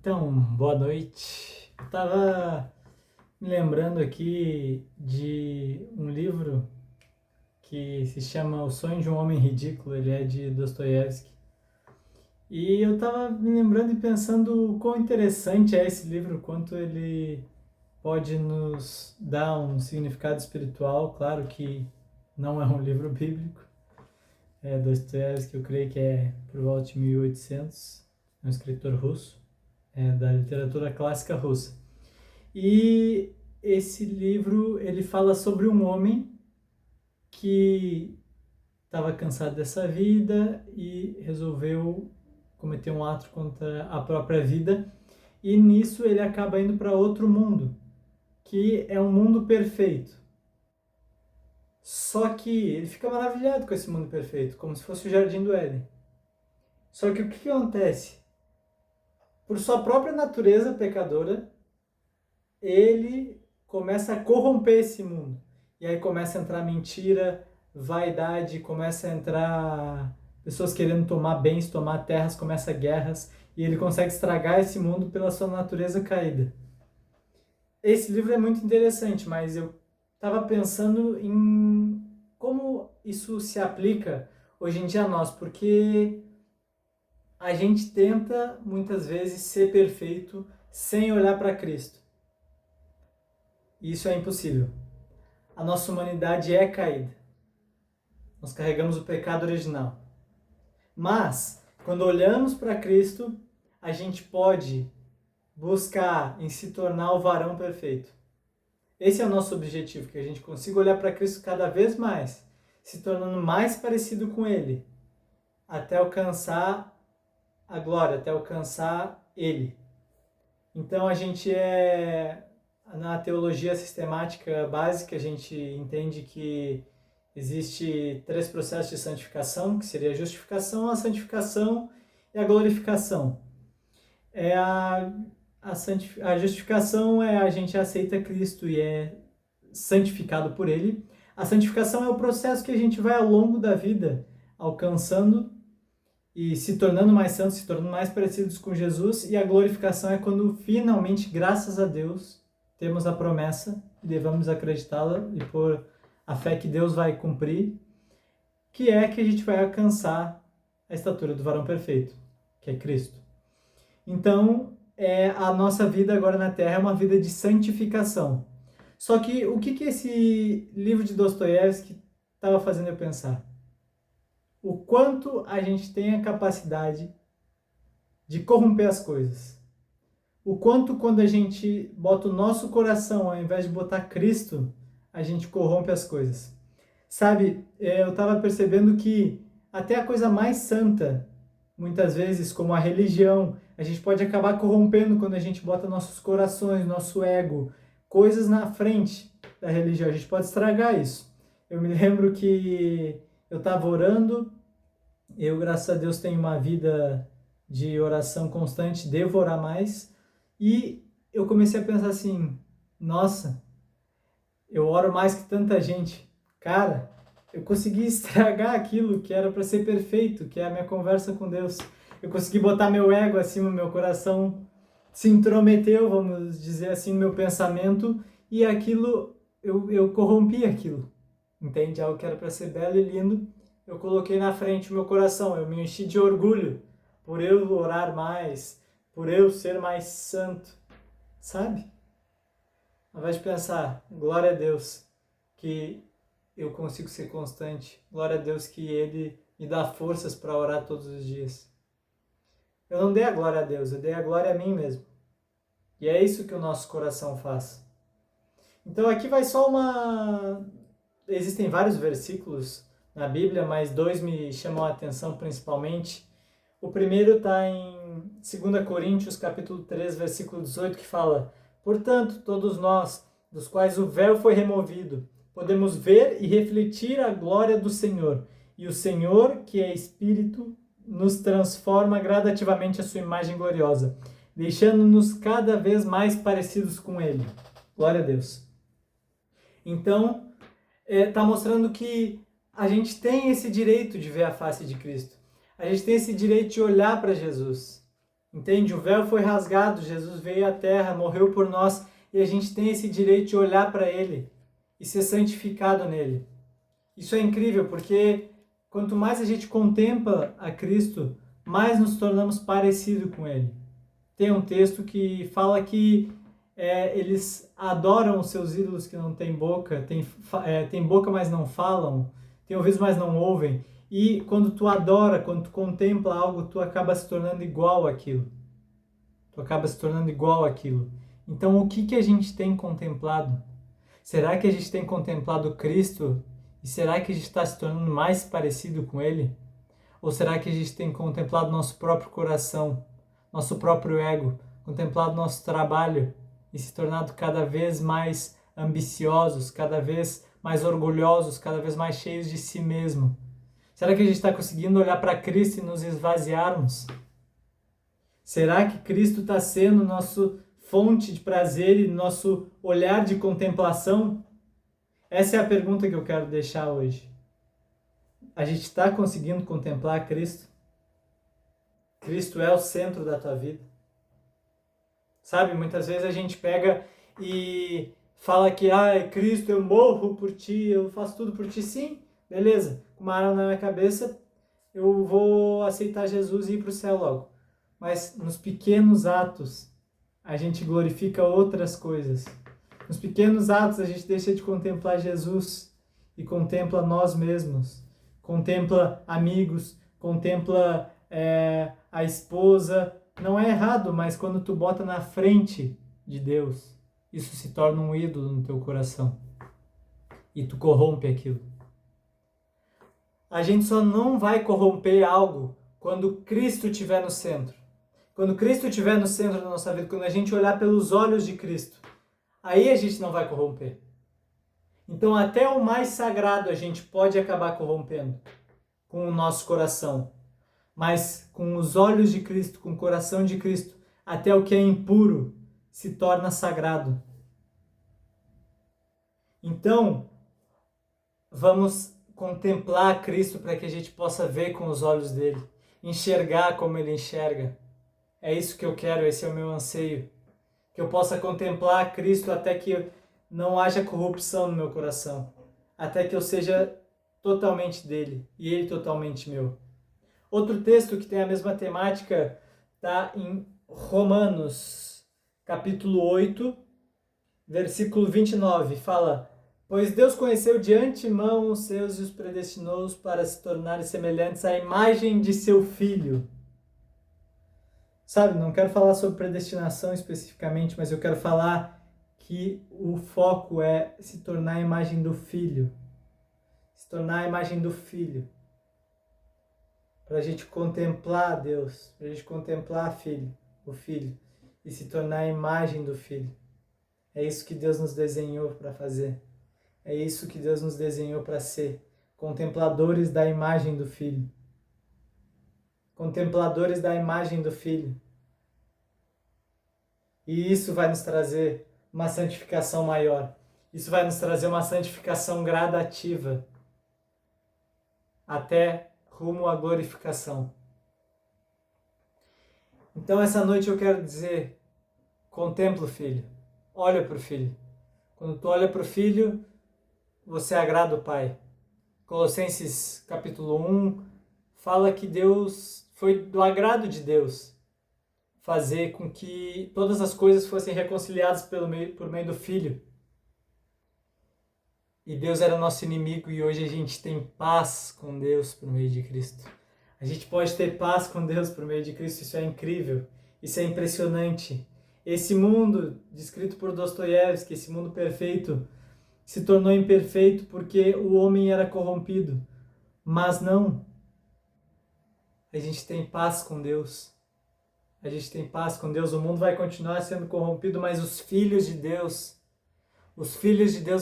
Então, boa noite. Eu estava me lembrando aqui de um livro que se chama O Sonho de um Homem Ridículo, ele é de Dostoiévski. E eu estava me lembrando e pensando o quão interessante é esse livro, quanto ele pode nos dar um significado espiritual. Claro que não é um livro bíblico, Dostoiévski, eu creio que é por volta de 1800, é um escritor russo, da literatura clássica russa. E esse livro, ele fala sobre um homem que estava cansado dessa vida e resolveu cometer um ato contra a própria vida. E nisso ele acaba indo para outro mundo, que é um mundo perfeito. Só que ele fica maravilhado com esse mundo perfeito, como se fosse o Jardim do Éden. Só que o que acontece? Por sua própria natureza pecadora, ele começa a corromper esse mundo. E aí começa a entrar mentira, vaidade, começa a entrar pessoas querendo tomar bens, tomar terras, começa guerras, e ele consegue estragar esse mundo pela sua natureza caída. Esse livro é muito interessante, mas eu estava pensando em como isso se aplica hoje em dia a nós, porque a gente tenta muitas vezes ser perfeito sem olhar para Cristo. E isso é impossível. A nossa humanidade é caída. Nós carregamos o pecado original. Mas, quando olhamos para Cristo, a gente pode buscar em se tornar o varão perfeito. Esse é o nosso objetivo, que a gente consiga olhar para Cristo cada vez mais, se tornando mais parecido com Ele, até alcançar a glória, até alcançar Ele. Então, a gente na teologia sistemática básica, a gente entende que existe 3 processos de santificação, que seria a justificação, a santificação e a glorificação. A justificação é a gente aceita Cristo e é santificado por Ele. A santificação é o processo que a gente vai ao longo da vida alcançando e se tornando mais santos, se tornando mais parecidos com Jesus. E a glorificação é quando finalmente, graças a Deus, temos a promessa e devemos acreditá-la e por a fé que Deus vai cumprir, que é que a gente vai alcançar a estatura do varão perfeito, que é Cristo. Então, a nossa vida agora na Terra é uma vida de santificação. Só que o que esse livro de Dostoiévski estava fazendo eu pensar? O quanto a gente tem a capacidade de corromper as coisas. O quanto quando a gente bota o nosso coração, ao invés de botar Cristo, a gente corrompe as coisas. Sabe, eu estava percebendo que até a coisa mais santa, muitas vezes, como a religião, a gente pode acabar corrompendo quando a gente bota nossos corações, nosso ego, coisas na frente da religião. A gente pode estragar isso. Eu me lembro que eu estava orando, eu, graças a Deus, tenho uma vida de oração constante, devo orar mais, e eu comecei a pensar assim, nossa, eu oro mais que tanta gente. Cara, eu consegui estragar aquilo que era para ser perfeito, que é a minha conversa com Deus. Eu consegui botar meu ego acima, meu coração se intrometeu, vamos dizer assim, no meu pensamento, e aquilo, eu corrompi aquilo. Entende? Algo que era para ser belo e lindo, eu coloquei na frente o meu coração, eu me enchi de orgulho por eu orar mais, por eu ser mais santo, sabe? Ao invés de pensar, glória a Deus que eu consigo ser constante, glória a Deus que Ele me dá forças para orar todos os dias. Eu não dei a glória a Deus, eu dei a glória a mim mesmo. E é isso que o nosso coração faz. Então aqui vai só uma... Existem vários versículos na Bíblia, mas 2 me chamam a atenção principalmente. O primeiro está em 2 Coríntios, capítulo 3, versículo 18, que fala: portanto, todos nós, dos quais o véu foi removido, podemos ver e refletir a glória do Senhor. E o Senhor, que é Espírito, nos transforma gradativamente a sua imagem gloriosa, deixando-nos cada vez mais parecidos com Ele. Glória a Deus. Então, está mostrando que a gente tem esse direito de ver a face de Cristo. A gente tem esse direito de olhar para Jesus. Entende? O véu foi rasgado, Jesus veio à terra, morreu por nós e a gente tem esse direito de olhar para Ele e ser santificado nele. Isso é incrível porque quanto mais a gente contempla a Cristo, mais nos tornamos parecidos com Ele. Tem um texto que fala que eles adoram os seus ídolos que não têm boca, tem boca, mas não falam, tem ouvidos, mas não ouvem. E quando tu adora, quando tu contempla algo, tu acaba se tornando igual àquilo. Tu acaba se tornando igual àquilo. Então, o que a gente tem contemplado? Será que a gente tem contemplado Cristo? E será que a gente está se tornando mais parecido com Ele? Ou será que a gente tem contemplado nosso próprio coração, nosso próprio ego, contemplado nosso trabalho e se tornado cada vez mais ambiciosos, cada vez mais orgulhosos, cada vez mais cheios de si mesmo? Será que a gente está conseguindo olhar para Cristo e nos esvaziarmos? Será que Cristo está sendo nosso fonte de prazer e nosso olhar de contemplação? Essa é a pergunta que eu quero deixar hoje. A gente está conseguindo contemplar Cristo? Cristo é o centro da tua vida? Sabe, muitas vezes a gente pega e fala que Cristo, eu morro por ti, eu faço tudo por ti. Sim, beleza, com uma arma na minha cabeça, eu vou aceitar Jesus e ir para o céu logo. Mas nos pequenos atos, a gente glorifica outras coisas. Nos pequenos atos, a gente deixa de contemplar Jesus e contempla nós mesmos. Contempla amigos, contempla a esposa. Não é errado, mas quando tu bota na frente de Deus, isso se torna um ídolo no teu coração. E tu corrompe aquilo. A gente só não vai corromper algo quando Cristo estiver no centro. Quando Cristo estiver no centro da nossa vida, quando a gente olhar pelos olhos de Cristo, aí a gente não vai corromper. Então até o mais sagrado a gente pode acabar corrompendo com o nosso coração. Mas com os olhos de Cristo, com o coração de Cristo, até o que é impuro se torna sagrado. Então, vamos contemplar Cristo para que a gente possa ver com os olhos dele, enxergar como ele enxerga. É isso que eu quero, esse é o meu anseio. Que eu possa contemplar Cristo até que não haja corrupção no meu coração. Até que eu seja totalmente dele e ele totalmente meu. Outro texto que tem a mesma temática está em Romanos, capítulo 8, versículo 29. Fala: pois Deus conheceu de antemão os seus e os predestinou para se tornarem semelhantes à imagem de seu Filho. Sabe, não quero falar sobre predestinação especificamente, mas eu quero falar que o foco é se tornar a imagem do Filho. Se tornar a imagem do Filho. Para a gente contemplar Deus, para a gente contemplar o Filho, e se tornar a imagem do Filho. É isso que Deus nos desenhou para fazer. É isso que Deus nos desenhou para ser. Contempladores da imagem do Filho. Contempladores da imagem do Filho. E isso vai nos trazer uma santificação maior. Isso vai nos trazer uma santificação gradativa. Até rumo à glorificação. Então essa noite eu quero dizer, contempla o Filho. Olha para o Filho. Quando tu olha para o Filho, você agrada o Pai. Colossenses capítulo 1 fala que Deus foi do agrado de Deus fazer com que todas as coisas fossem reconciliadas por meio do Filho. E Deus era nosso inimigo e hoje a gente tem paz com Deus por meio de Cristo. A gente pode ter paz com Deus por meio de Cristo, isso é incrível, isso é impressionante. Esse mundo, descrito por Dostoiévski, esse mundo perfeito, se tornou imperfeito porque o homem era corrompido. Mas não. A gente tem paz com Deus. A gente tem paz com Deus. O mundo vai continuar sendo corrompido, mas os filhos de Deus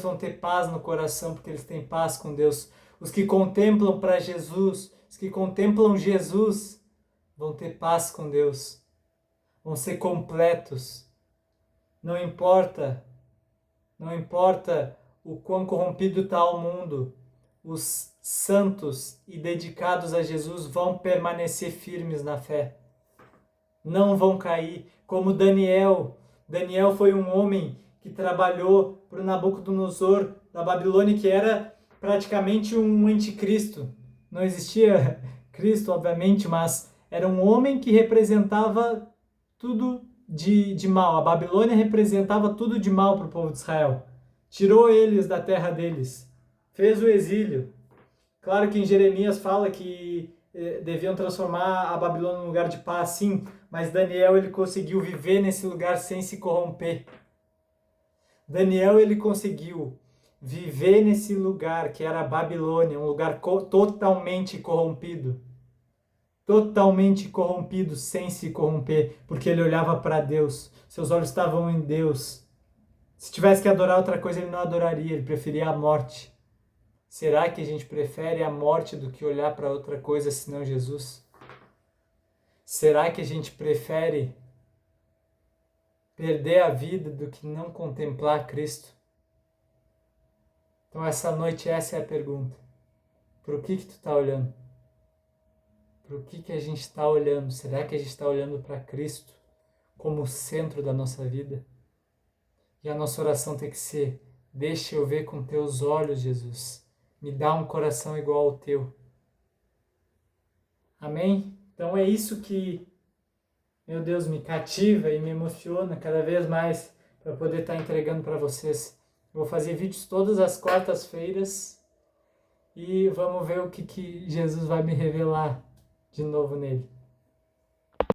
vão ter paz no coração porque eles têm paz com Deus. Os que contemplam para Jesus, os que contemplam Jesus, vão ter paz com Deus. Vão ser completos. Não importa o quão corrompido está o mundo, os santos e dedicados a Jesus vão permanecer firmes na fé. não vão cair. Como Daniel. Daniel foi um homem que trabalhou para o Nabucodonosor da Babilônia, que era praticamente um anticristo. Não existia Cristo, obviamente, mas era um homem que representava tudo de mal. A Babilônia representava tudo de mal para o povo de Israel. Tirou eles da terra deles. Fez o exílio. Claro que em Jeremias fala que deviam transformar a Babilônia num lugar de paz, sim, mas Daniel ele conseguiu viver nesse lugar sem se corromper. Daniel ele conseguiu viver nesse lugar que era a Babilônia, um lugar totalmente corrompido. Totalmente corrompido, sem se corromper, porque ele olhava para Deus, seus olhos estavam em Deus. Se tivesse que adorar outra coisa, ele não adoraria, ele preferia a morte. Será que a gente prefere a morte do que olhar para outra coisa senão Jesus? Será que a gente prefere perder a vida do que não contemplar Cristo? Então essa noite essa é a pergunta. Para o que tu está olhando? Para o que a gente está olhando? Será que a gente está olhando para Cristo como o centro da nossa vida? E a nossa oração tem que ser: deixa eu ver com teus olhos, Jesus. Me dá um coração igual ao teu. Amém? Então é isso que, meu Deus, me cativa e me emociona cada vez mais para poder estar entregando para vocês. Eu vou fazer vídeos todas as quartas-feiras e vamos ver o que Jesus vai me revelar de novo nele.